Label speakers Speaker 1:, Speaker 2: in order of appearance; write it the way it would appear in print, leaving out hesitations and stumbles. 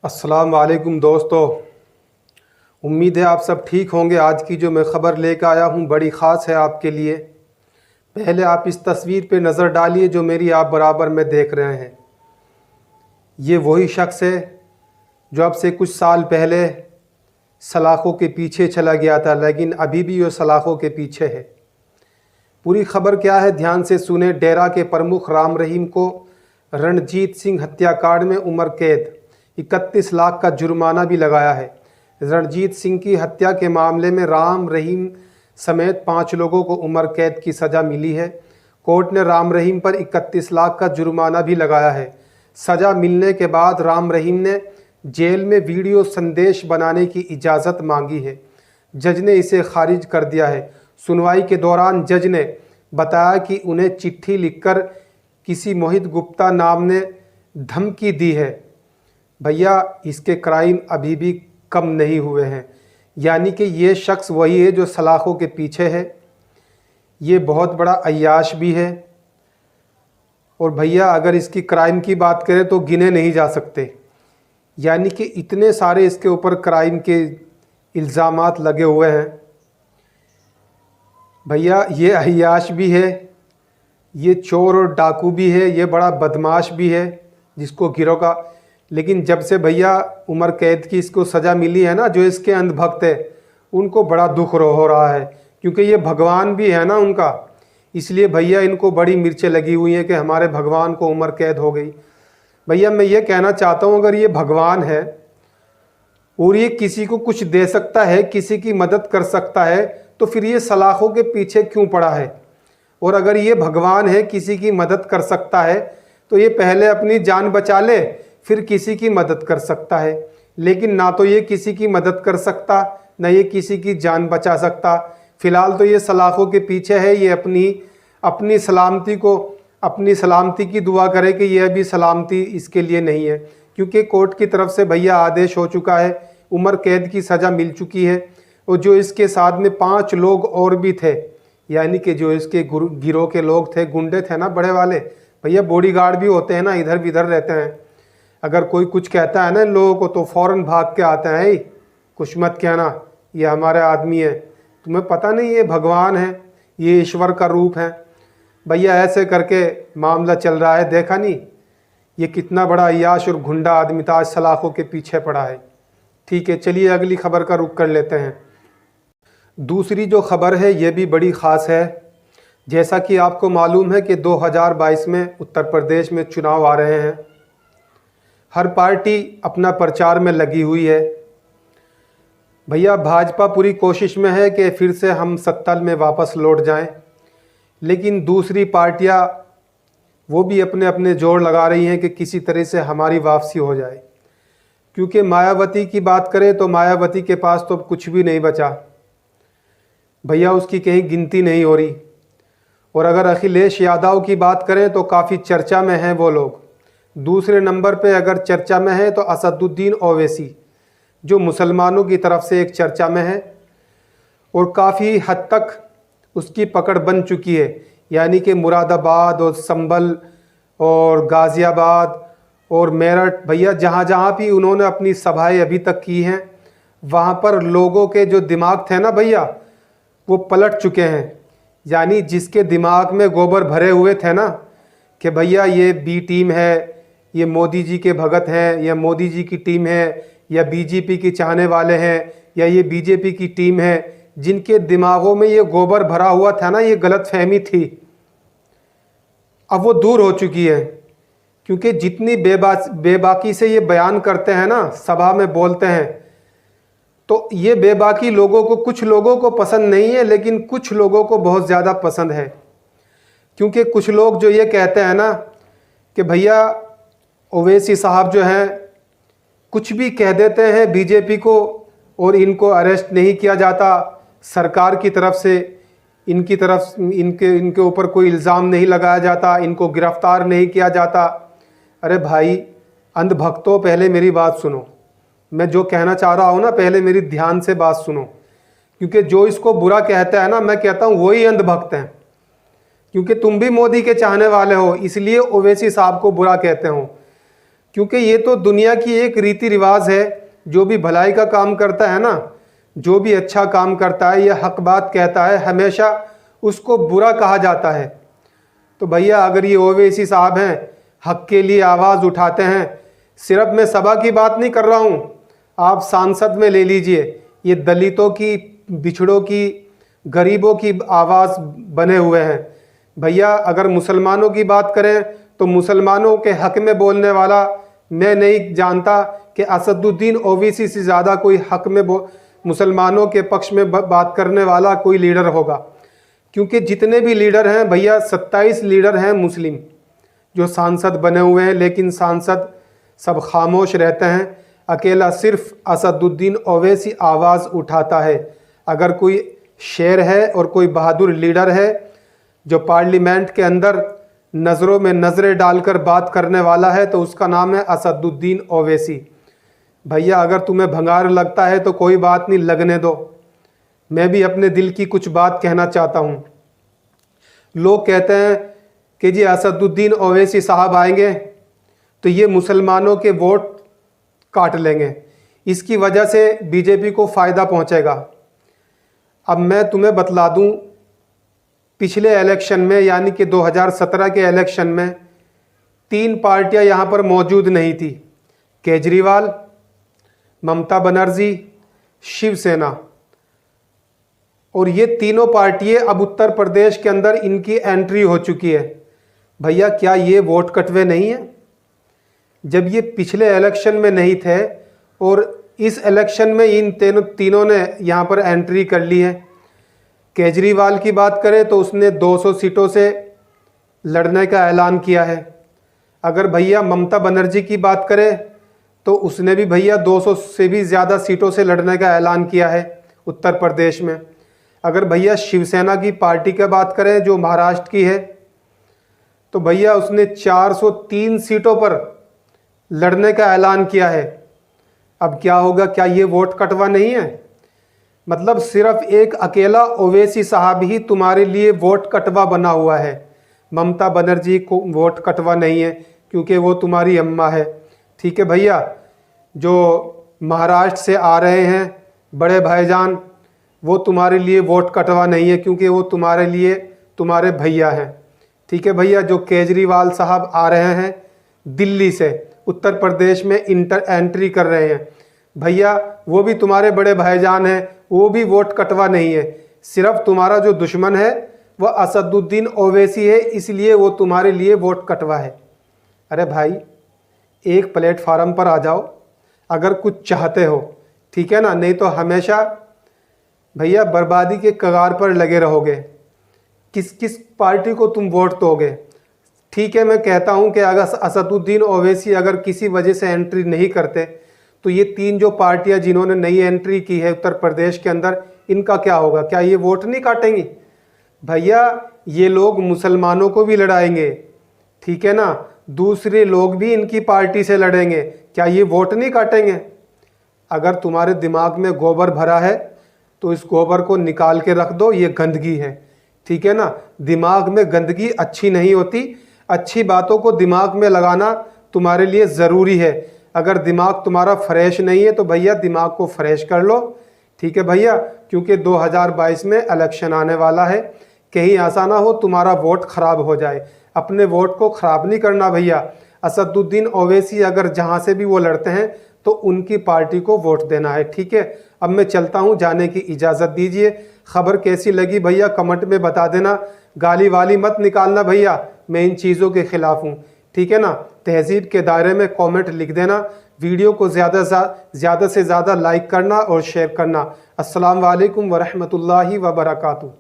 Speaker 1: अस्सलाम वालेकुम दोस्तों। उम्मीद है आप सब ठीक होंगे। आज की जो मैं ख़बर लेकर आया हूँ बड़ी ख़ास है आपके लिए। पहले आप इस तस्वीर पे नज़र डालिए जो मेरी आप बराबर में देख रहे हैं। ये वही शख्स है जो अब से कुछ साल पहले सलाखों के पीछे चला गया था, लेकिन अभी भी वो सलाखों के पीछे है। पूरी ख़बर क्या है ध्यान से सुने। डेरा के प्रमुख राम रहीम को रणजीत सिंह हत्याकांड में उम्र कैद, 31 लाख का जुर्माना भी लगाया है। रणजीत सिंह की हत्या के मामले में राम रहीम समेत 5 लोगों को उम्र कैद की सज़ा मिली है। कोर्ट ने राम रहीम पर 31 लाख का जुर्माना भी लगाया है। सज़ा मिलने के बाद राम रहीम ने जेल में वीडियो संदेश बनाने की इजाज़त मांगी है। जज ने इसे खारिज कर दिया है। सुनवाई के दौरान जज ने बताया कि उन्हें चिट्ठी लिखकर किसी मोहित गुप्ता नाम ने धमकी दी है। भैया, इसके क्राइम अभी भी कम नहीं हुए हैं। यानी कि ये शख्स वही है जो सलाखों के पीछे है। ये बहुत बड़ा अय्याश भी है। और भैया, अगर इसकी क्राइम की बात करें तो गिने नहीं जा सकते। यानी कि इतने सारे इसके ऊपर क्राइम के इल्ज़ामात लगे हुए हैं। भैया, ये अय्याश भी है, ये चोर और डाकू भी है, ये बड़ा बदमाश भी है जिसको गिरोह का। लेकिन जब से भैया उम्र कैद की इसको सज़ा मिली है ना, जो इसके अंधभक्त है उनको बड़ा दुख हो रहा है, क्योंकि ये भगवान भी है ना उनका। इसलिए भैया इनको बड़ी मिर्चें लगी हुई हैं कि हमारे भगवान को उम्र कैद हो गई। भैया, मैं ये कहना चाहता हूँ, अगर ये भगवान है और ये किसी को कुछ दे सकता है, किसी की मदद कर सकता है, तो फिर ये सलाखों के पीछे क्यों पड़ा है? और अगर ये भगवान है, किसी की मदद कर सकता है, तो ये पहले अपनी जान बचा ले, फिर किसी की मदद कर सकता है। लेकिन ना तो ये किसी की मदद कर सकता, ना ये किसी की जान बचा सकता। फ़िलहाल तो ये सलाखों के पीछे है। ये अपनी सलामती की दुआ करे कि यह भी सलामती इसके लिए नहीं है, क्योंकि कोर्ट की तरफ से भैया आदेश हो चुका है, उम्र कैद की सज़ा मिल चुकी है। और जो इसके साथ में 5 लोग और भी थे, यानी कि जो इसके गिरोह के लोग थे, गुंडे थे ना बड़े वाले, भैया बॉडीगार्ड भी होते हैं ना, इधर विधर रहते हैं। अगर कोई कुछ कहता है ना इन लोगों को तो फ़ौरन भाग के आते हैं, ही कुछ मत कहना, ये हमारे आदमी है। तुम्हें पता नहीं ये भगवान है, ये ईश्वर का रूप है। भैया ऐसे करके मामला चल रहा है। देखा नहीं ये कितना बड़ा अय्याश और गुंडा आदमी था, आज सलाखों के पीछे पड़ा है। ठीक है, चलिए अगली खबर का रुख कर लेते हैं। दूसरी जो खबर है ये भी बड़ी ख़ास है। जैसा कि आपको मालूम है कि 2022 में उत्तर प्रदेश में चुनाव आ रहे हैं। हर पार्टी अपना प्रचार में लगी हुई है। भैया, भाजपा पूरी कोशिश में है कि फिर से हम सत्ता में वापस लौट जाएं, लेकिन दूसरी पार्टियां वो भी अपने अपने जोर लगा रही हैं कि किसी तरह से हमारी वापसी हो जाए। क्योंकि मायावती की बात करें तो मायावती के पास तो कुछ भी नहीं बचा भैया, उसकी कहीं गिनती नहीं हो रही। और अगर अखिलेश यादव की बात करें तो काफ़ी चर्चा में हैं वो लोग। दूसरे नंबर पे अगर चर्चा में है तो असदुद्दीन ओवैसी, जो मुसलमानों की तरफ से एक चर्चा में है और काफ़ी हद तक उसकी पकड़ बन चुकी है। यानी कि मुरादाबाद और संभल और गाज़ियाबाद और मेरठ, भैया जहाँ जहाँ भी उन्होंने अपनी सभाएं अभी तक की हैं, वहाँ पर लोगों के जो दिमाग थे ना भैया, वो पलट चुके हैं। यानी जिसके दिमाग में गोबर भरे हुए थे ना कि भैया ये बी टीम है, ये मोदी जी के भगत हैं, या मोदी जी की टीम है, या बीजेपी के चाहने वाले हैं, या ये बीजेपी की टीम है, जिनके दिमागों में ये गोबर भरा हुआ था ना, ये गलतफहमी थी, अब वो दूर हो चुकी है। क्योंकि जितनी बेबाकी से ये बयान करते हैं ना, सभा में बोलते हैं, तो ये बेबाकी लोगों को, कुछ लोगों को पसंद नहीं है, लेकिन कुछ लोगों को बहुत ज़्यादा पसंद है। क्योंकि कुछ लोग जो ये कहते हैं ना कि भैया ओवैसी साहब जो हैं कुछ भी कह देते हैं बीजेपी को और इनको अरेस्ट नहीं किया जाता, सरकार की तरफ से इनके ऊपर कोई इल्ज़ाम नहीं लगाया जाता, इनको गिरफ्तार नहीं किया जाता। अरे भाई अंधभक्तों, पहले मेरी बात सुनो। मैं जो कहना चाह रहा हूँ ना, पहले मेरी ध्यान से बात सुनो। क्योंकि जो इसको बुरा कहता है ना, मैं कहता हूँ वही अंधभक्त हैं। क्योंकि तुम भी मोदी के चाहने वाले हो, इसलिए ओवैसी साहब को बुरा कहते हो। क्योंकि ये तो दुनिया की एक रीति रिवाज है। जो भी भलाई का काम करता है ना, जो भी अच्छा काम करता है या हक बात कहता है, हमेशा उसको बुरा कहा जाता है। तो भैया अगर ये ओवैसी साहब हैं, हक के लिए आवाज़ उठाते हैं, सिर्फ मैं सभा की बात नहीं कर रहा हूँ, आप सांसद में ले लीजिए, ये दलितों की, बिछड़ों की, गरीबों की आवाज़ बने हुए हैं। भैया अगर मुसलमानों की बात करें तो मुसलमानों के हक में बोलने वाला मैं नहीं जानता कि असदुद्दीन ओवैसी से ज़्यादा कोई हक में मुसलमानों के पक्ष में बात करने वाला कोई लीडर होगा। क्योंकि जितने भी लीडर हैं भैया, 27 लीडर हैं मुस्लिम जो सांसद बने हुए हैं, लेकिन सांसद सब खामोश रहते हैं। अकेला सिर्फ असदुद्दीन ओवैसी आवाज़ उठाता है। अगर कोई शेर है और कोई बहादुर लीडर है जो पार्लियामेंट के अंदर नज़रों में नज़रें डालकर बात करने वाला है, तो उसका नाम है असदुद्दीन ओवैसी। भैया अगर तुम्हें भंगार लगता है तो कोई बात नहीं, लगने दो। मैं भी अपने दिल की कुछ बात कहना चाहता हूँ। लोग कहते हैं कि जी असदुद्दीन ओवैसी साहब आएंगे तो ये मुसलमानों के वोट काट लेंगे, इसकी वजह से बीजेपी को फ़ायदा पहुँचेगा। अब मैं तुम्हें बतला दूँ, पिछले इलेक्शन में यानी कि 2017 के इलेक्शन में 3 पार्टियां यहाँ पर मौजूद नहीं थी, केजरीवाल, ममता बनर्जी, शिवसेना। और ये तीनों पार्टियां अब उत्तर प्रदेश के अंदर इनकी एंट्री हो चुकी है। भैया क्या ये वोट कटवे नहीं है? जब ये पिछले इलेक्शन में नहीं थे और इस इलेक्शन में इन तीनों ने यहाँ पर एंट्री कर ली है। केजरीवाल की बात करें तो उसने 200 सीटों से लड़ने का ऐलान किया है। अगर भैया ममता बनर्जी की बात करें तो उसने भी भैया 200 से भी ज़्यादा सीटों से लड़ने का ऐलान किया है उत्तर प्रदेश में। अगर भैया शिवसेना की पार्टी की बात करें जो महाराष्ट्र की है, तो भैया उसने 403 सीटों पर लड़ने का ऐलान किया है। अब क्या होगा, क्या ये वोट कटवा नहीं है? मतलब सिर्फ एक अकेला ओवैसी साहब ही तुम्हारे लिए वोट कटवा बना हुआ है। ममता बनर्जी को वोट कटवा नहीं है क्योंकि वो तुम्हारी अम्मा है। ठीक है भैया, जो महाराष्ट्र से आ रहे हैं बड़े भाईजान, वो तुम्हारे लिए वोट कटवा नहीं है क्योंकि वो तुम्हारे लिए तुम्हारे भैया हैं। ठीक है भैया, जो केजरीवाल साहब आ रहे हैं दिल्ली से उत्तर प्रदेश में एंट्री कर रहे हैं, भैया वो भी तुम्हारे बड़े भाईजान हैं, वो भी वोट कटवा नहीं है। सिर्फ तुम्हारा जो दुश्मन है वह असदुद्दीन ओवैसी है, इसलिए वो तुम्हारे लिए वोट कटवा है। अरे भाई, एक प्लेटफार्म पर आ जाओ अगर कुछ चाहते हो, ठीक है ना, नहीं तो हमेशा भैया बर्बादी के कगार पर लगे रहोगे। किस किस पार्टी को तुम वोट दोगे? ठीक है, मैं कहता हूं कि अगर असदुद्दीन ओवैसी अगर किसी वजह से एंट्री नहीं करते तो ये 3 जो पार्टियां जिन्होंने नई एंट्री की है उत्तर प्रदेश के अंदर, इनका क्या होगा? क्या ये वोट नहीं काटेंगी? भैया ये लोग मुसलमानों को भी लड़ाएंगे, ठीक है ना, दूसरे लोग भी इनकी पार्टी से लड़ेंगे, क्या ये वोट नहीं काटेंगे? अगर तुम्हारे दिमाग में गोबर भरा है तो इस गोबर को निकाल के रख दो, ये गंदगी है। ठीक है ना, दिमाग में गंदगी अच्छी नहीं होती। अच्छी बातों को दिमाग में लगाना तुम्हारे लिए ज़रूरी है। अगर दिमाग तुम्हारा फ्रेश नहीं है तो भैया दिमाग को फ्रेश कर लो। ठीक है भैया, क्योंकि 2022 में इलेक्शन आने वाला है, कहीं ऐसा ना हो तुम्हारा वोट ख़राब हो जाए। अपने वोट को ख़राब नहीं करना भैया। असदुद्दीन ओवैसी अगर जहाँ से भी वो लड़ते हैं तो उनकी पार्टी को वोट देना है। ठीक है, अब मैं चलता हूँ, जाने की इजाज़त दीजिए। खबर कैसी लगी भैया कमेंट में बता देना। गाली वाली मत निकालना भैया, मैं इन चीज़ों के ख़िलाफ़ हूँ। ठीक है ना, तहजीब के दायरे में कमेंट लिख देना। वीडियो को ज़्यादा से ज़्यादा लाइक करना और शेयर करना। अस्सलाम वालेकुम वरहमतुल्लाहि वबरकातुहू।